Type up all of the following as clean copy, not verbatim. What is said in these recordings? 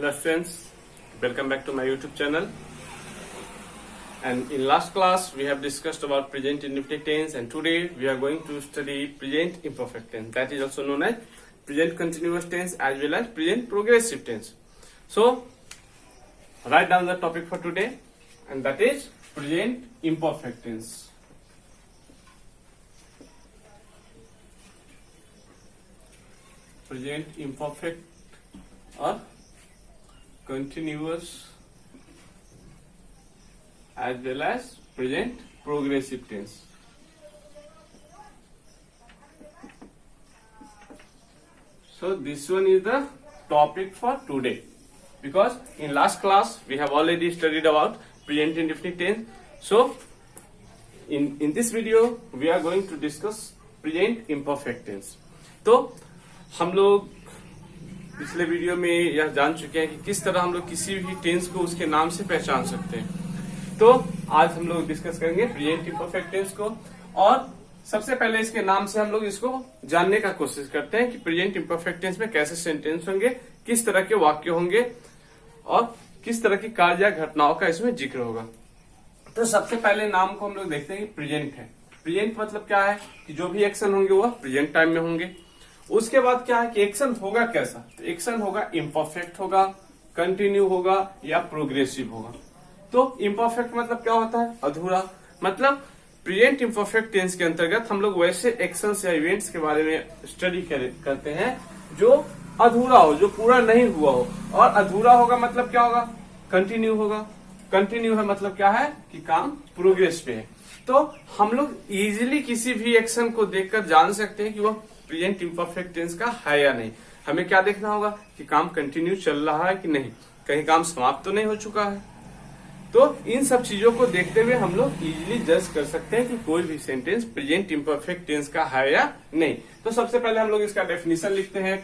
Hello friends, welcome back to my YouTube channel. And in last class we have discussed about present indefinite tense, and today we are going to study present imperfect tense, that is also known as present continuous tense as well as present progressive tense. So write down the topic for today, and that is present imperfect tense. Present imperfect or continuous as well as present progressive tense. So this one is the topic for today, because in last class we have already studied about present indefinite tense. So in this video we are going to discuss present imperfect tense. तो हम लोग पिछले video में यह जान चुके हैं कि किस तरह हम लोग किसी भी टेंस को उसके नाम से पहचान सकते हैं। तो आज हम लोग डिस्कस करेंगे प्रेजेंट इम्परफेक्ट टेंस को, और सबसे पहले इसके नाम से हम लोग इसको जानने का कोशिश करते हैं कि प्रेजेंट इम्परफेक्ट टेंस में कैसे सेंटेंस होंगे, किस तरह के वाक्य होंगे और किस तरह की कार्य या घटनाओं का इसमें जिक्र होगा। तो सबसे पहले नाम को हम लोग देखते हैं कि प्रेजेंट है। प्रेजेंट मतलब क्या है कि जो भी एक्शन होंगे वह प्रेजेंट टाइम में होंगे। उसके बाद क्या है कि एक्शन होगा कैसा, तो एक्शन होगा इम्परफेक्ट होगा, कंटिन्यू होगा या प्रोग्रेसिव होगा। तो इम्परफेक्ट मतलब क्या होता है, अधूरा। मतलब प्रेजेंट इम्परफेक्ट टेंस के अंतर्गत हम लोग वैसे एक्शंस या इवेंट्स के बारे में स्टडी करते हैं जो अधूरा हो, जो पूरा नहीं हुआ हो। और अधूरा होगा मतलब क्या होगा, कंटिन्यू होगा। कंटिन्यू है मतलब क्या है कि काम प्रोग्रेस पे है। तो हम लोग इजिली किसी भी एक्शन को देखकर जान सकते हैं कि वह प्रेजेंट इम्परफेक्ट टेंस का है या नहीं। हमें क्या देखना होगा कि काम कंटिन्यू चल रहा है कि नहीं, कहीं काम समाप्त तो नहीं हो चुका है। तो इन सब चीजों को देखते हुए हम लोग इजीली जज कर सकते हैं कि कोई भी सेंटेंस प्रेजेंट इम्परफेक्ट टेंस का है या नहीं। तो सबसे पहले हम लोग इसका डेफिनेशन लिखते हैं,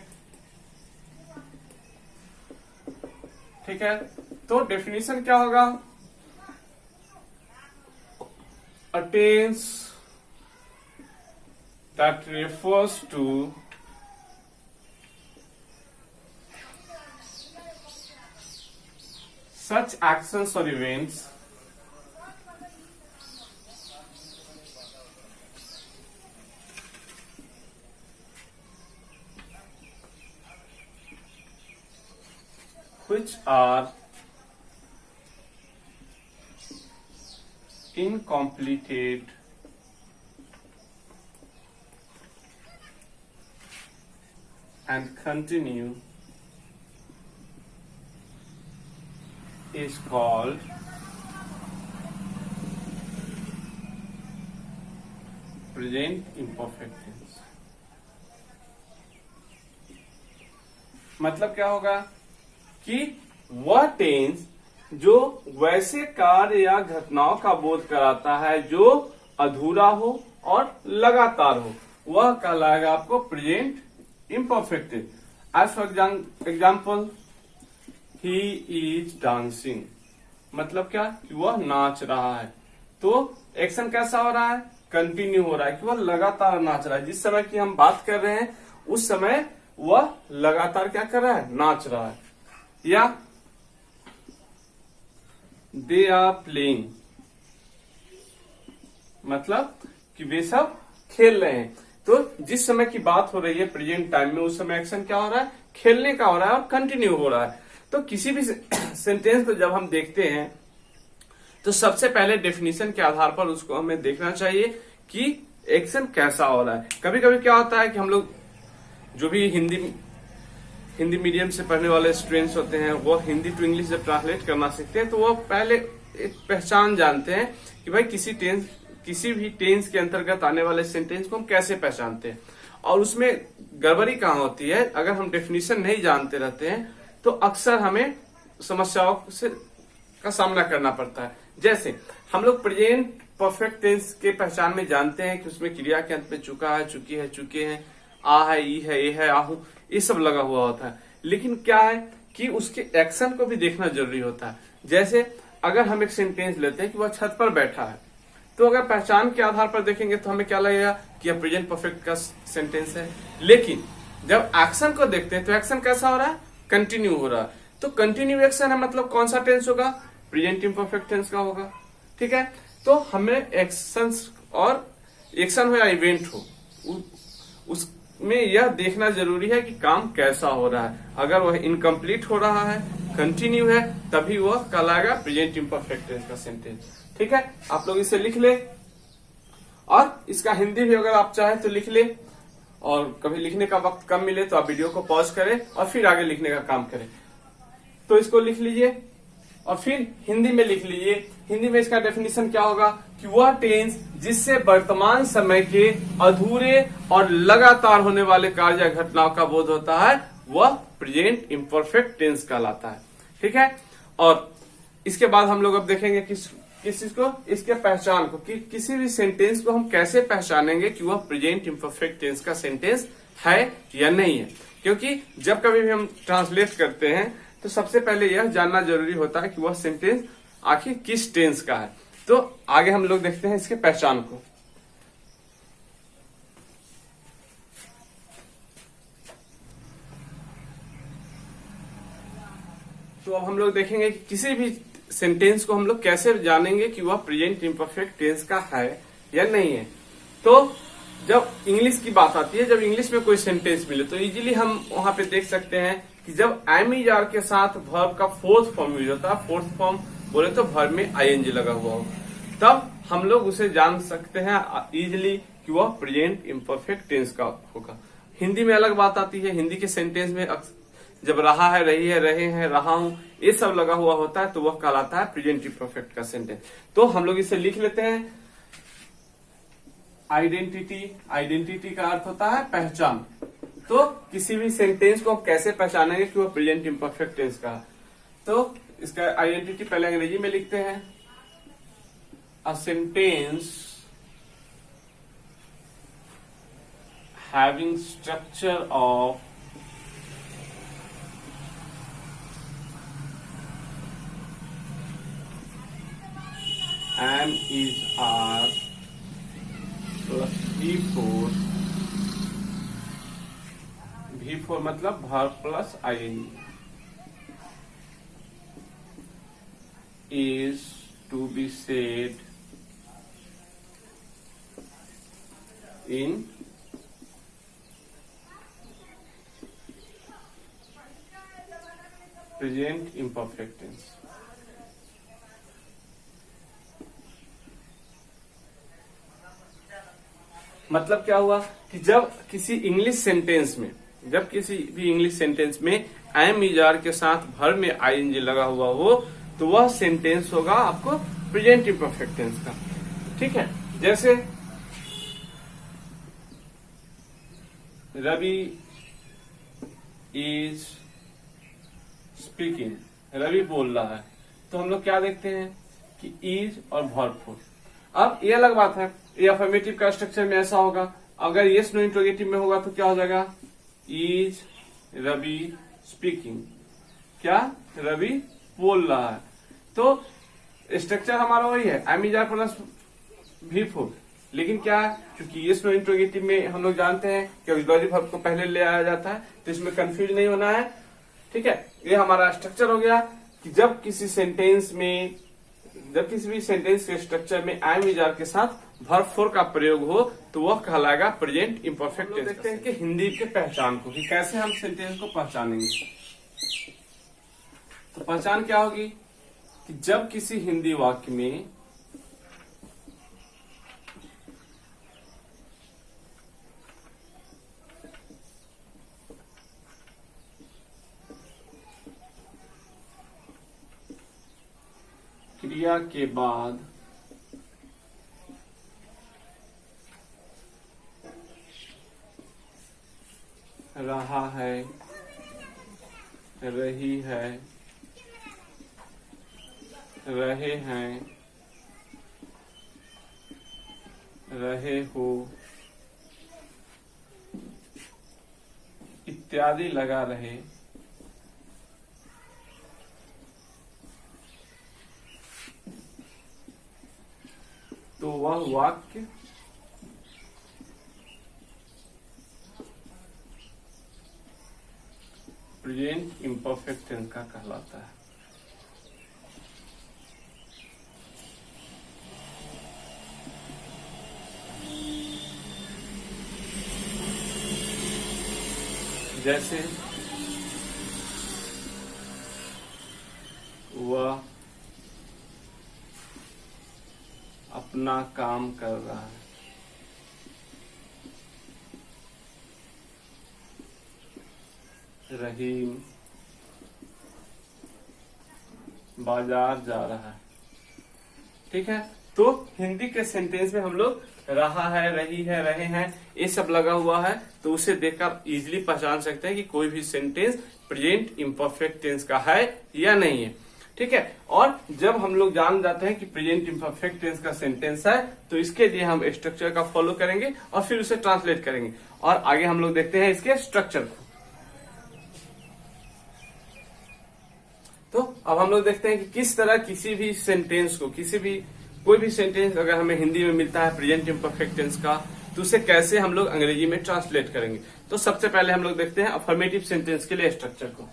ठीक है। तो डेफिनेशन क्या होगा, अ tense that refers to such actions or events which are incompleted and continue is called present imperfect tense। मतलब क्या होगा कि वह टेंस जो वैसे कार्य या घटनाओं का बोध कराता है जो अधूरा हो और लगातार हो, वह कहलाएगा आपको present imperfect tense। As for example, he is dancing, मतलब क्या कि वह नाच रहा है। तो एक्शन कैसा हो रहा है, कंटिन्यू हो रहा है कि वह लगातार नाच रहा है। जिस समय की हम बात कर रहे हैं उस समय वह लगातार क्या कर रहा है, नाच रहा है। या दे आर प्लेइंग, मतलब कि वे सब खेल रहे हैं। तो जिस समय की बात हो रही है प्रेजेंट टाइम में, उस समय एक्शन क्या हो रहा है, खेलने का हो रहा है और कंटिन्यू हो रहा है। तो किसी भी सेंटेंस को जब हम देखते हैं तो सबसे पहले डेफिनेशन के आधार पर उसको हमें देखना चाहिए कि एक्शन कैसा हो रहा है। कभी कभी क्या होता है कि हम लोग जो भी हिंदी मीडियम से पढ़ने वाले स्टूडेंट्स होते हैं वो हिंदी टू इंग्लिश जब ट्रांसलेट करना सीखते हैं तो वो पहले एक पहचान जानते हैं कि भाई किसी भी टेंस के अंतर्गत आने वाले सेंटेंस को हम कैसे पहचानते हैं। और उसमें गड़बड़ी कहाँ होती है, अगर हम डेफिनेशन नहीं जानते रहते हैं तो अक्सर हमें समस्याओं का सामना करना पड़ता है। जैसे हम लोग प्रेजेंट परफेक्ट टेंस के पहचान में जानते हैं कि उसमें क्रिया के अंत में चुका है, चुकी है, चुके हैं, आ है, ई है, ए है, आहू, ये सब लगा हुआ होता है। लेकिन क्या है कि उसके एक्शन को भी देखना जरूरी होता है। जैसे अगर हम एक सेंटेंस लेते हैं कि वह छत पर बैठा है, तो अगर पहचान के आधार पर देखेंगे तो हमें क्या लगेगा कि यह प्रेजेंट परफेक्ट का सेंटेंस है। लेकिन जब एक्शन को देखते हैं तो एक्शन कैसा हो रहा है, कंटिन्यू हो रहा है। तो कंटिन्यू एक्शन है, मतलब कौन सा टेंस होगा? प्रेजेंट इम्परफेक्ट टेंस का होगा। ठीक है, तो हमें एक्शन और एक्शन हो या इवेंट हो उसमें यह देखना जरूरी है कि काम कैसा हो रहा है। अगर वह इनकम्प्लीट हो रहा है, कंटिन्यू है, तभी वह कहलाएगा प्रेजेंट इम्परफेक्ट टेंस का सेंटेंस। ठीक है, आप लोग इसे लिख ले और इसका हिंदी भी अगर आप चाहे तो लिख ले, और कभी लिखने का वक्त कम मिले तो आप वीडियो को पॉज करें और फिर आगे लिखने का काम करें। तो इसको लिख लीजिए और फिर हिंदी में लिख लीजिए। हिंदी में इसका डेफिनेशन क्या होगा कि वह टेंस जिससे वर्तमान समय के अधूरे और लगातार होने वाले कार्य या घटनाओं का बोध होता है वह प्रेजेंट इम्परफेक्ट टेंस कहलाता है। ठीक है, और इसके बाद हम लोग अब देखेंगे किस चीज को, इसके पहचान को, कि किसी भी सेंटेंस को हम कैसे पहचानेंगे कि वह प्रेजेंट इम्परफेक्ट टेंस का सेंटेंस है या नहीं है। क्योंकि जब कभी भी हम ट्रांसलेट करते हैं तो सबसे पहले यह जानना जरूरी होता है कि वह सेंटेंस आखिर किस टेंस का है। तो आगे हम लोग देखते हैं इसके पहचान को। तो अब हम लोग देखेंगे कि किसी भी सेंटेंस को हम लोग कैसे जानेंगे कि वह प्रेजेंट इम्परफेक्ट टेंस का है या नहीं है। तो जब इंग्लिश की बात आती है, जब इंग्लिश में कोई सेंटेंस मिले तो इजीली हम वहां पे देख सकते हैं कि जब एम इज आर के साथ वर्ब का फोर्थ फॉर्म यूज होता है, फोर्थ फॉर्म बोले तो वर्ब में आईएनजी लगा हुआ हो, तब हम लोग उसे जान सकते हैं इजीली कि वह प्रेजेंट इम्परफेक्ट टेंस का होगा। हिंदी में अलग बात आती है, हिंदी के सेंटेंस में जब रहा है, रही है, रहे हैं, रहा हूं, ये सब लगा हुआ होता है तो वह कहलाता है प्रेजेंट इम्परफेक्ट का सेंटेंस। तो हम लोग इसे लिख लेते हैं। आइडेंटिटी, आइडेंटिटी का अर्थ होता है पहचान। तो किसी भी सेंटेंस को हम कैसे पहचानेंगे कि वह प्रेजेंट इम्परफेक्ट टेंस का है। तो इसका आइडेंटिटी पहले अंग्रेजी में लिखते हैं। A sentence having structure of am is are plus V4, V4 मतलब verb plus ING, is to be said in present imperfect tense। मतलब क्या हुआ कि जब किसी इंग्लिश सेंटेंस में, जब किसी भी इंग्लिश सेंटेंस में एम इज आर के साथ वर्ब में आईएनजी लगा हुआ हो तो वह सेंटेंस होगा आपको प्रेजेंट इम्परफेक्ट टेंस का। ठीक है, जैसे रवि इज स्पीकिंग, रवि बोल रहा है, तो हम लोग क्या देखते हैं कि इज और वर्ब फोर्स। अब ये अलग बात है, ये अफर्मेटिव का स्ट्रक्चर में ऐसा होगा, अगर यस नो इंट्रोगेटिव में होगा तो क्या हो जाएगा, इज रवि स्पीकिंग, क्या रवि बोल रहा है। तो स्ट्रक्चर हमारा वही है, M is are plus V4, लेकिन क्या है, क्योंकि यस नो इंट्रोगेटिव में हम लोग जानते हैं कि ऑक्सिलरी वर्ब को पहले ले आया जाता है, तो इसमें कंफ्यूज नहीं होना है। ठीक है, ये हमारा स्ट्रक्चर हो गया कि जब किसी सेंटेंस में, जब किसी भी सेंटेंस के स्ट्रक्चर में एम इज आर के साथ वर्ब फोर का प्रयोग हो तो वह कहलाएगा प्रेजेंट इम्परफेक्ट टेंस। देखते हैं कि हिंदी के पहचान को, कि कैसे हम सेंटेंस को पहचानेंगे। तो पहचान क्या होगी कि जब किसी हिंदी वाक्य में क्रिया के बाद रहा है, रही है, रहे हैं, रहे हो इत्यादि लगा रहे तो वह वाक्य प्रेजेंट इम्परफेक्ट टेंस का कहलाता है। जैसे वह अपना काम कर रहा है, रहीम बाजार जा रहा है। ठीक है, तो हिंदी के सेंटेंस में हम लोग रहा है, रही है, रहे हैं, ये सब लगा हुआ है, तो उसे देखकर इजीली पहचान सकते हैं कि कोई भी सेंटेंस प्रेजेंट इम्परफेक्ट टेंस का है या नहीं है। ठीक है, और जब हम लोग जान जाते हैं कि प्रेजेंट इम्परफेक्ट टेंस का सेंटेंस है, तो इसके लिए हम स्ट्रक्चर का फॉलो करेंगे और फिर उसे ट्रांसलेट करेंगे, और आगे हम लोग देखते हैं इसके स्ट्रक्चर को। तो अब हम लोग देखते हैं कि किस तरह किसी भी सेंटेंस को, कोई भी सेंटेंस अगर हमें हिंदी में मिलता है प्रेजेंट इम्परफेक्ट टेंस का, तो उसे कैसे हम लोग अंग्रेजी में ट्रांसलेट करेंगे। तो सबसे पहले हम लोग देखते हैं अफर्मेटिव सेंटेंस के लिए स्ट्रक्चर को।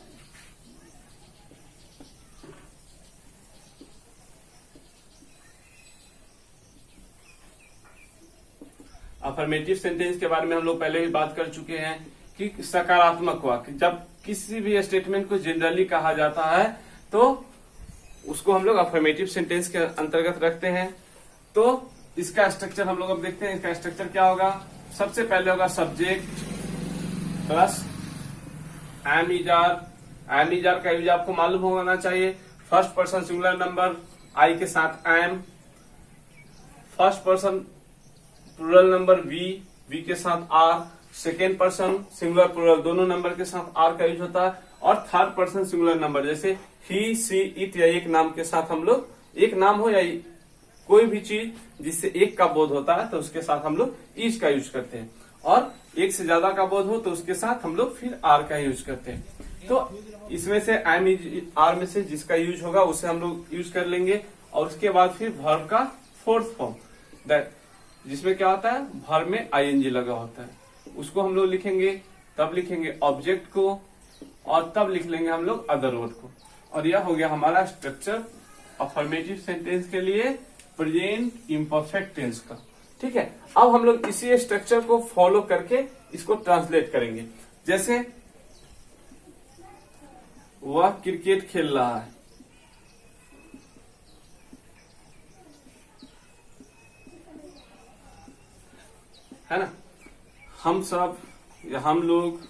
अफर्मेटिव सेंटेंस के बारे में हम लोग पहले भी बात कर चुके हैं कि सकारात्मक वाक्य, जब किसी भी स्टेटमेंट को जनरली कहा जाता है तो उसको हम लोग अफर्मेटिव सेंटेंस के अंतर्गत रखते हैं। तो इसका स्ट्रक्चर हम लोग अब देखते हैं। इसका स्ट्रक्चर क्या होगा? सबसे पहले होगा subject plus am is are. Am is are का यूज आपको मालूम होना चाहिए। First person singular number I के साथ am, first person plural number we के साथ are, second person singular plural दोनों नंबर के साथ आर का यूज होता है, और थर्ड पर्सन सिंगुलर नंबर जैसे ही, सी, इट या एक नाम के साथ हम लोग, एक नाम हो या कोई भी चीज जिससे एक का बोध होता है तो उसके साथ हम लोग इज का यूज करते हैं, और एक से ज्यादा का बोध हो तो उसके साथ हम लोग फिर आर का यूज करते हैं। तो इसमें से एम इज आर में से जिसका यूज होगा उसे हम लोग यूज कर लेंगे, और उसके बाद फिर वर्ब का फोर्थ फॉर्म दैट, जिसमें क्या होता है वर्ब में आईएनजी लगा होता है, उसको हम लोग लिखेंगे। तब लिखेंगे ऑब्जेक्ट को, और तब लिख लेंगे हम लोग अदर वर्ड को, और यह हो गया हमारा स्ट्रक्चर अफर्मेटिव सेंटेंस के लिए प्रेजेंट इम्परफेक्ट टेंस का। ठीक है, अब हम लोग इसी स्ट्रक्चर को फॉलो करके इसको ट्रांसलेट करेंगे। जैसे वह क्रिकेट खेल रहा है ना। हम सब या हम लोग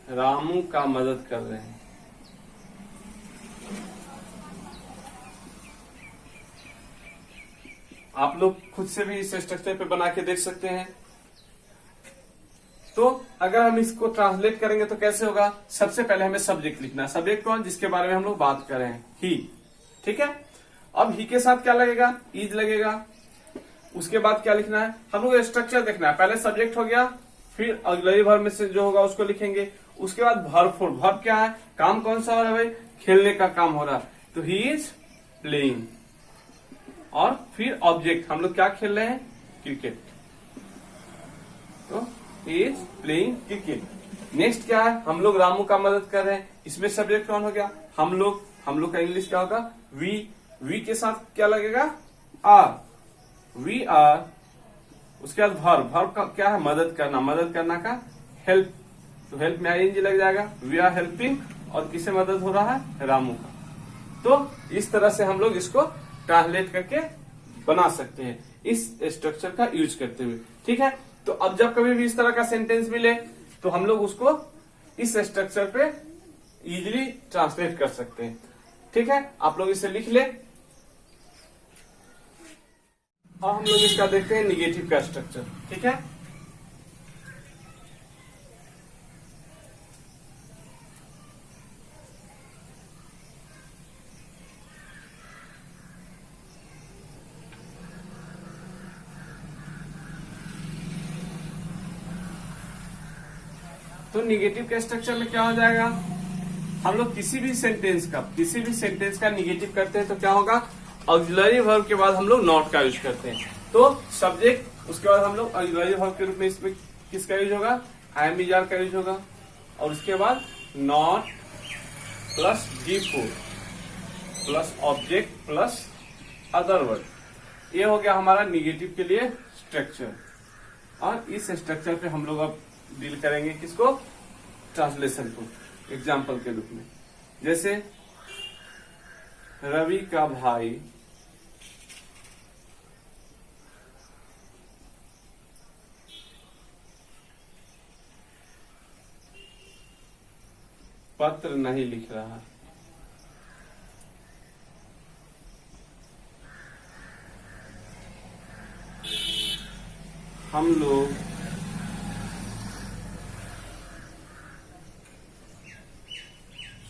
रामू का मदद कर रहे हैं। आप लोग खुद से भी इस स्ट्रक्चर पे बना के देख सकते हैं। तो अगर हम इसको ट्रांसलेट करेंगे तो कैसे होगा? सबसे पहले हमें सब्जेक्ट लिखना है। सब्जेक्ट कौन? जिसके बारे में हम लोग बात कर रहे हैं, ही। ठीक है, अब ही के साथ क्या लगेगा? इज लगेगा। उसके बाद क्या लिखना है? हम लोग स्ट्रक्चर देखना है। पहले सब्जेक्ट हो गया, फिर ऑक्सिलरी वर्ब में से जो होगा उसको लिखेंगे। उसके बाद वर्ब फोर। वर्ब क्या है? काम कौन सा हो रहा है भाई? खेलने का काम हो रहा है, तो ही इज प्लेइंग। और फिर ऑब्जेक्ट, हम लोग क्या खेल रहे हैं? क्रिकेट, तो he is playing cricket. Next क्या है? हम लोग रामू का मदद कर रहे हैं। इसमें सब्जेक्ट कौन हो गया? हम लोग का इंग्लिश क्या होगा? वी के साथ क्या लगेगा? Are, we are. उसके बाद वर्ब का क्या है? मदद करना। मदद करना का हेल्प, तो हेल्प में आईएनजी लग जाएगा। वी आर हेल्पिंग, और किसे मदद हो रहा है? रामू का। तो इस तरह से हम लोग इसको ट्रांसलेट करके बना सकते हैं इस स्ट्रक्चर का यूज करते हुए। ठीक है, तो अब जब कभी भी इस तरह का सेंटेंस मिले तो हम लोग उसको इस स्ट्रक्चर पे इजीली ट्रांसलेट कर सकते हैं। ठीक है, आप लोग इसे लिख ले। अब हम लोग इसका देखते हैं निगेटिव का स्ट्रक्चर। ठीक है, तो निगेटिव के स्ट्रक्चर में क्या हो जाएगा? हम लोग किसी भी सेंटेंस का निगेटिव करते हैं तो क्या होगा? ऑक्सिलरी वर्ब के बाद हम लोग नॉट का यूज करते हैं। तो सब्जेक्ट, उसके बाद हम लोग ऑक्सिलरी वर्ब के रूप में इसमें किसका यूज होगा, एम इज आर का यूज होगा, और उसके बाद not plus D4 plus object plus other word. ये हो गया हमारा निगेटिव के लिए स्ट्रक्चर। और इस स्ट्रक्चर पे हम लोग अब डील करेंगे किसको, ट्रांसलेशन को, एग्जाम्पल के रूप में। जैसे रवि का भाई पत्र नहीं लिख रहा। हम लोग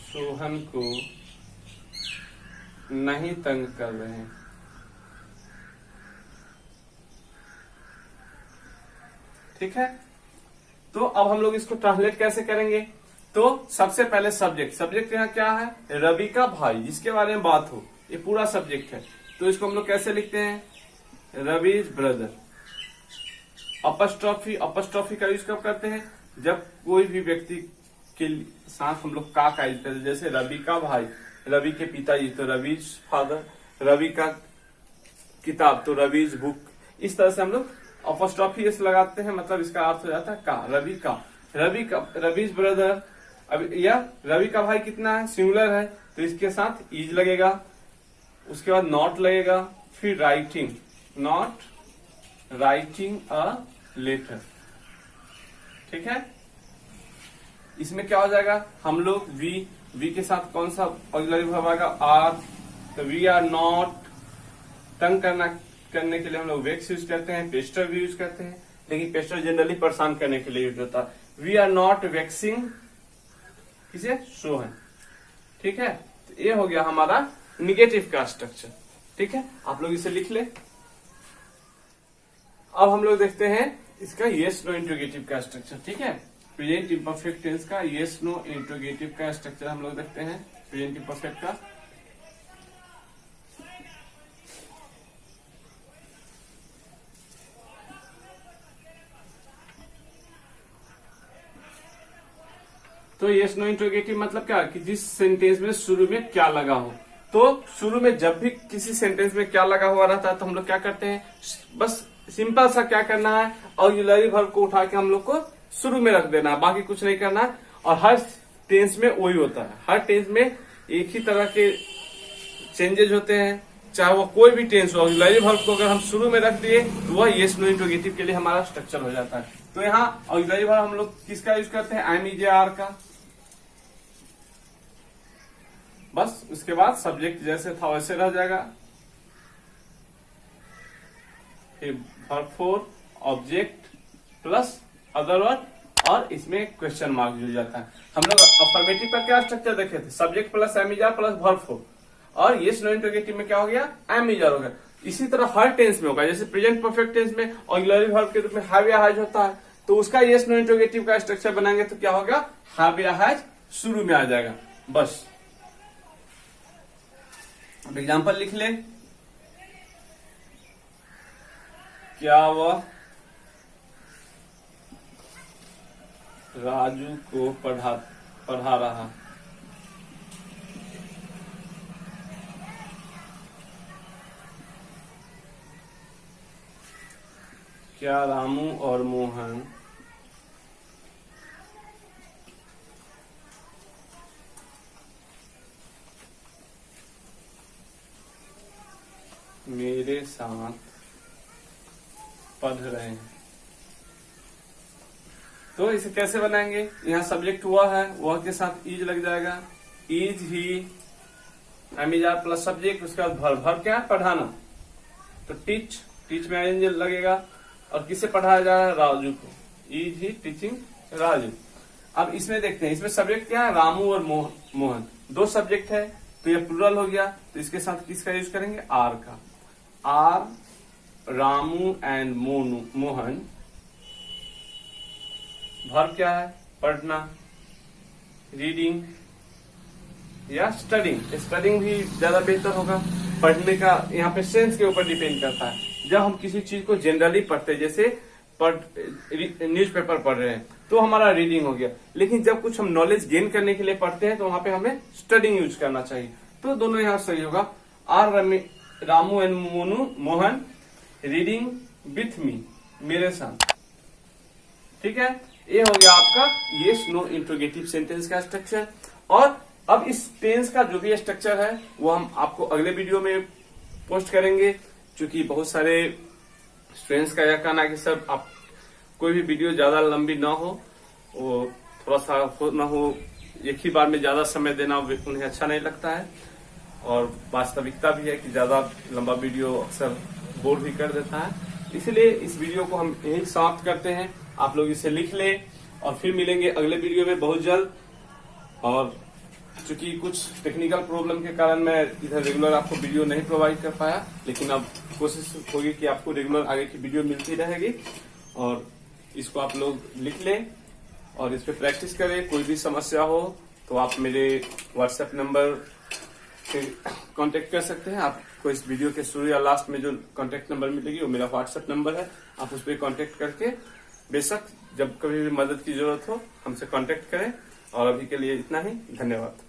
सोहन को नहीं तंग कर रहे हैं। ठीक है, तो अब हम लोग इसको ट्रांसलेट कैसे करेंगे। तो सबसे पहले सब्जेक्ट यहाँ क्या है, रवि का भाई, जिसके बारे में बात हो, ये पूरा सब्जेक्ट है। तो इसको हम लोग कैसे लिखते हैं, रवि ब्रदर। अपस्ट्रॉफी का यूज कब करते हैं, जब कोई भी व्यक्ति के साथ हम लोग का यूज करते हैं। जैसे रवि का भाई, रवि के पिताजी तो रविज फादर, रवि का किताब तो रविज बुक। इस तरह से हम लोग अपस्ट्रॉफी एस लगाते हैं, मतलब इसका अर्थ हो जाता है का, रविज ब्रदर। अब यह रवि का भाई कितना है, सिंगुलर है, तो इसके साथ इज लगेगा, उसके बाद नॉट लगेगा, फिर writing, not writing a letter. ठीक है, इसमें क्या हो जाएगा, हम लोग वी के साथ कौन सा ऑक्सिलरी वर्ब आएगा, आर। तो वी आर नॉट, तंग करने के लिए हम लोग वेक्स यूज करते हैं, पेस्टर भी यूज करते हैं, लेकिन पेस्टर जनरली परेशान करने के लिए यूज होता है। वी आर नॉट वेक्सिंग किसे, सोहन। ठीक है, तो ये हो गया हमारा निगेटिव का स्ट्रक्चर। ठीक है, आप लोग इसे लिख ले। अब हम लोग देखते हैं इसका येस नो इंट्रोगेटिव का स्ट्रक्चर। ठीक है, प्रेजेंट इम्परफेक्ट टेंस का येस नो इंट्रोगेटिव का स्ट्रक्चर हम लोग देखते हैं, प्रेजेंट इम्परफेक्ट का। तो येस नो इंट्रोगेटिव मतलब क्या, कि जिस सेंटेंस में शुरू में क्या लगा हो। तो शुरू में जब भी किसी सेंटेंस में क्या लगा हुआ रहता है, तो हम लोग क्या करते हैं, बस सिंपल सा क्या करना है, ऑक्सिलरी वर्ब को उठा के हम लोग को शुरू में रख देना है, बाकी कुछ नहीं करना है। और हर टेंस में वही होता है, हर टेंस में एक ही तरह के चेंजेस होते हैं, चाहे वो कोई भी टेंस हो। ऑक्सिलरी वर्ब को अगर हम शुरू में रख दिए तो वह येस नो इंट्रोगेटिव के लिए हमारा स्ट्रक्चर हो जाता है। तो यहाँ ऑक्सिलरी वर्ब हम लोग किसका यूज करते हैं, एम इज आर का। बस उसके बाद सब्जेक्ट जैसे था वैसे रह जाएगा, verb four object plus other word, और इसमें क्वेश्चन मार्क जुड़ जाता है। हम लोग अफर्मेटिव का क्या स्ट्रक्चर देखे थे, subject plus am is are plus verb four, और येस नो इंट्रोगेटिव में क्या हो गया, एम इज आर हो गया। इसी तरह हर टेंस में होगा, जैसे प्रेजेंट परफेक्ट टेंस में ऑक्सिलरी वर्ब के रूप में हैव या हैज होता है, तो उसका येस नो इंट्रोगेटिव का स्ट्रक्चर बनाएंगे तो क्या होगा, हैव या हैज शुरू में आ जाएगा। बस अब एग्जाम्पल लिख ले, क्या वह राजू को पढ़ा रहा। क्या रामू और मोहन मेरे साथ पढ़ रहे हैं। तो इसे कैसे बनाएंगे, यहाँ सब्जेक्ट हुआ है, वह के साथ इज लग जाएगा, इज ही, am is are plus subject, उसके बाद भर क्या है, पढ़ाना। तो टीच में एंजल लगेगा, और किसे पढ़ाया जा रहा है, राजू को, इज ही टीचिंग राजू। अब इसमें देखते हैं, इसमें सब्जेक्ट क्या है, रामू और मोहन, दो सब्जेक्ट है, तो ये प्लूरल हो गया, तो इसके साथ किसका यूज करेंगे, आर का। Are Ramu and Mohan, verb क्या है, पढ़ना, रीडिंग या स्टडिंग। स्टडिंग भी ज्यादा बेहतर होगा, पढ़ने का यहाँ पे सेंस के ऊपर डिपेंड करता है। जब हम किसी चीज को जनरली पढ़ते हैं, जैसे न्यूज़पेपर पढ़ रहे हैं तो हमारा रीडिंग हो गया, लेकिन जब कुछ हम नॉलेज गेन करने के लिए पढ़ते हैं तो वहां पे हमें स्टडिंग यूज करना चाहिए। तो दोनों यहाँ सही होगा। Are Ramu and Mohan reading with me, मेरे साथ। ठीक है, ये हो गया आपका यस नो इंट्रोगेटिव सेंटेंस का स्ट्रक्चर। और अब इस टेंस का जो भी स्ट्रक्चर है वो हम आपको अगले वीडियो में पोस्ट करेंगे, क्योंकि बहुत सारे स्टूडेंट्स का यह कहना है कि सर आप कोई भी वीडियो ज्यादा लंबी ना हो, वो थोड़ा सा हो ना हो, एक ही बार में ज्यादा समय देना उन्हें अच्छा नहीं लगता है। और वास्तविकता भी है कि ज्यादा लंबा वीडियो अक्सर बोर भी कर देता है। इसलिए इस वीडियो को हम यही समाप्त करते हैं। आप लोग इसे लिख लें और फिर मिलेंगे अगले वीडियो में बहुत जल्द। और चूंकि कुछ टेक्निकल प्रॉब्लम के कारण मैं इधर रेगुलर आपको वीडियो नहीं प्रोवाइड कर पाया, लेकिन अब कोशिश होगी कि आपको रेगुलर आगे की वीडियो मिलती रहेगी। और इसको आप लोग लिख लें और इस पे प्रैक्टिस करें। कोई भी समस्या हो तो आप मेरे व्हाट्सएप नंबर से कांटेक्ट कर सकते हैं। आपको इस वीडियो के शुरू या लास्ट में जो कांटेक्ट नंबर मिलेगी वो मेरा व्हाट्सएप नंबर है। आप उस पर कांटेक्ट करके बेशक जब कभी भी मदद की जरूरत हो हमसे कांटेक्ट करें। और अभी के लिए इतना ही, धन्यवाद।